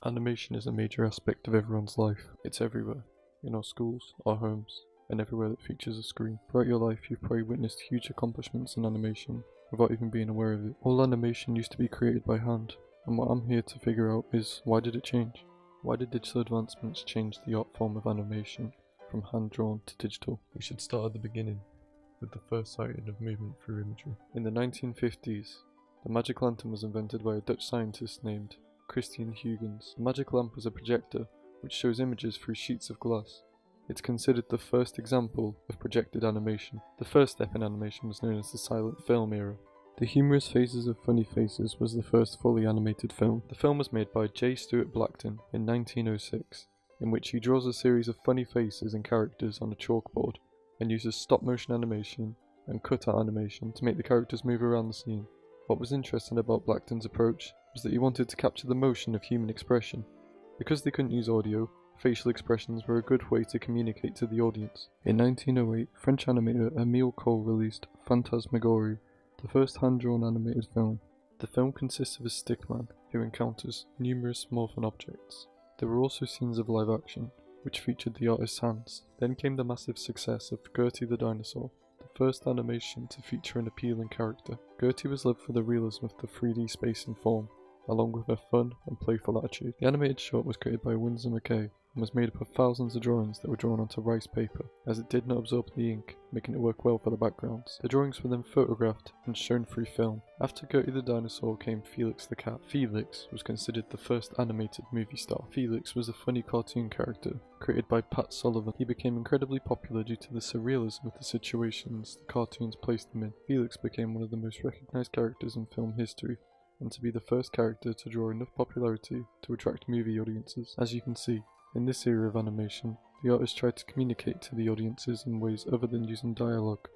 Animation is a major aspect of everyone's life. It's everywhere, in our schools, our homes, and everywhere that features a screen. Throughout your life, you've probably witnessed huge accomplishments in animation without even being aware of it. All animation used to be created by hand, and what I'm here to figure out is, why did it change? Why did digital advancements change the art form of animation from hand-drawn to digital? We should start at the beginning, with the first sighting of movement through imagery. In the 1950s, the magic lantern was invented by a Dutch scientist named Christian Huygens. The magic lamp was a projector which shows images through sheets of glass. It's considered the first example of projected animation. The first step in animation was known as the silent film era. The Humorous Faces of Funny Faces was the first fully animated film. The film was made by J. Stuart Blackton in 1906, in which he draws a series of funny faces and characters on a chalkboard and uses stop-motion animation and cut-out animation to make the characters move around the scene. What was interesting about Blackton's approach was that he wanted to capture the motion of human expression. Because they couldn't use audio, facial expressions were a good way to communicate to the audience. In 1908, French animator Émile Cohl released Phantasmagorie, the first hand-drawn animated film. The film consists of a stickman who encounters numerous morphin objects. There were also scenes of live action, which featured the artist's hands. Then came the massive success of Gertie the Dinosaur, the first animation to feature an appealing character. Gertie was loved for the realism of the 3D space and form, along with her fun and playful attitude. The animated short was created by Winsor McKay and was made up of thousands of drawings that were drawn onto rice paper, as it did not absorb the ink, making it work well for the backgrounds. The drawings were then photographed and shown through film. After Gertie the Dinosaur came Felix the Cat. Felix was considered the first animated movie star. Felix was a funny cartoon character created by Pat Sullivan. He became incredibly popular due to the surrealism of the situations the cartoons placed him in. Felix became one of the most recognized characters in film history, and to be the first character to draw enough popularity to attract movie audiences. As you can see, in this era of animation, the artists tried to communicate to the audiences in ways other than using dialogue.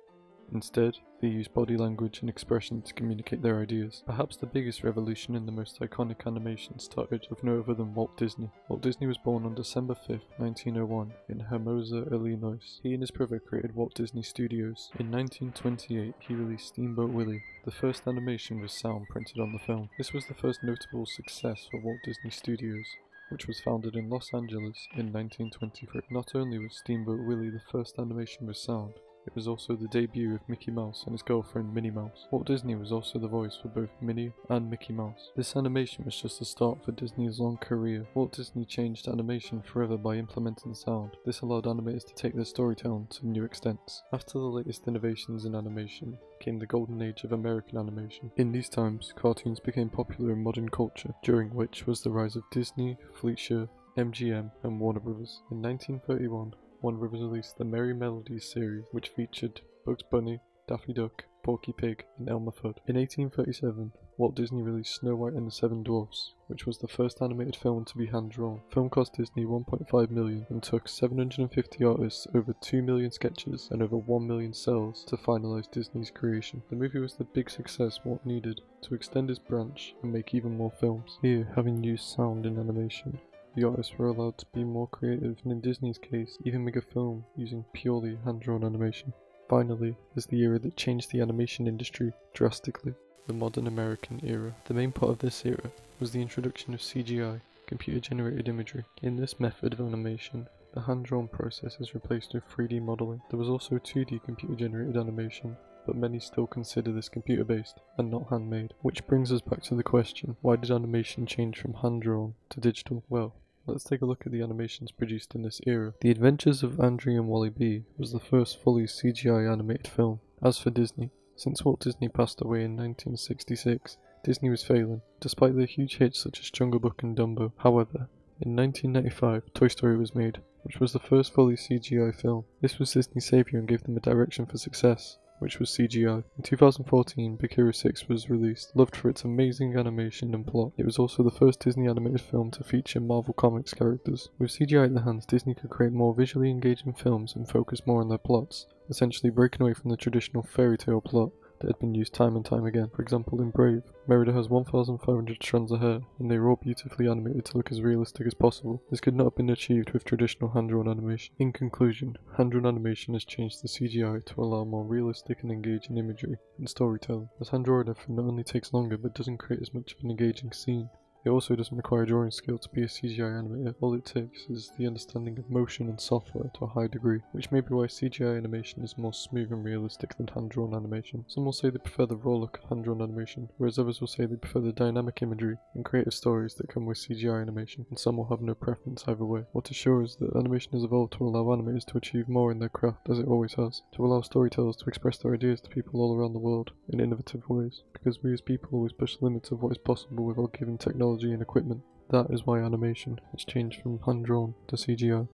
Instead, they used body language and expression to communicate their ideas. Perhaps the biggest revolution and the most iconic animation started with no other than Walt Disney. Walt Disney was born on December 5, 1901 in Hermosa, Illinois. He and his brother created Walt Disney Studios. In 1928, he released Steamboat Willie. The first animation was sound printed on the film. This was the first notable success for Walt Disney Studios, which was founded in Los Angeles in 1923. Not only was Steamboat Willie the first animation with sound, it was also the debut of Mickey Mouse and his girlfriend Minnie Mouse. Walt Disney was also the voice for both Minnie and Mickey Mouse. This animation was just the start for Disney's long career. Walt Disney changed animation forever by implementing sound. This allowed animators to take their storytelling to new extents. After the latest innovations in animation came the golden age of American animation. In these times, cartoons became popular in modern culture, during which was the rise of Disney, Fleischer, MGM, and Warner Bros. In 1931, Warner Bros. Released the Merry Melodies series, which featured Bugs Bunny, Daffy Duck, Porky Pig, and Elmer Fudd. In 1837, Walt Disney released Snow White and the Seven Dwarfs, which was the first animated film to be hand-drawn. The film cost Disney $1.5 million and took 750 artists, over 2 million sketches, and over 1 million cells to finalize Disney's creation. The movie was the big success Walt needed to extend his branch and make even more films. Here, having used sound in animation, the artists were allowed to be more creative, and in Disney's case, even make a film using purely hand-drawn animation. Finally, is the era that changed the animation industry drastically, the modern American era. The main part of this era was the introduction of CGI, computer-generated imagery. In this method of animation, the hand-drawn process is replaced with 3D modeling. There was also 2D computer-generated animation, but many still consider this computer-based and not handmade. Which brings us back to the question, why did animation change from hand-drawn to digital? Well, let's take a look at the animations produced in this era. The Adventures of Andrew and Wally B was the first fully CGI animated film. As for Disney, since Walt Disney passed away in 1966, Disney was failing, despite their huge hits such as Jungle Book and Dumbo. However, in 1995, Toy Story was made, which was the first fully CGI film. This was Disney's savior and gave them a direction for success, which was CGI. In 2014, Big Hero 6 was released, loved for its amazing animation and plot. It was also the first Disney animated film to feature Marvel Comics characters. With CGI at their hands, Disney could create more visually engaging films and focus more on their plots, essentially breaking away from the traditional fairy tale plot that had been used time and time again. For example, in Brave, Merida has 1,500 strands of hair, and they were all beautifully animated to look as realistic as possible. This could not have been achieved with traditional hand-drawn animation. In conclusion, hand-drawn animation has changed the CGI to allow more realistic and engaging imagery and storytelling, as hand-drawn often not only takes longer but doesn't create as much of an engaging scene. It also doesn't require drawing skill to be a CGI animator. All it takes is the understanding of motion and software to a high degree, which may be why CGI animation is more smooth and realistic than hand-drawn animation. Some will say they prefer the raw look of hand-drawn animation, whereas others will say they prefer the dynamic imagery and creative stories that come with CGI animation, and some will have no preference either way. What is sure is that animation has evolved to allow animators to achieve more in their craft, as it always has, to allow storytellers to express their ideas to people all around the world in innovative ways, because we as people always push the limits of what is possible with our given technology and equipment. That is why animation has changed from hand-drawn to CGI.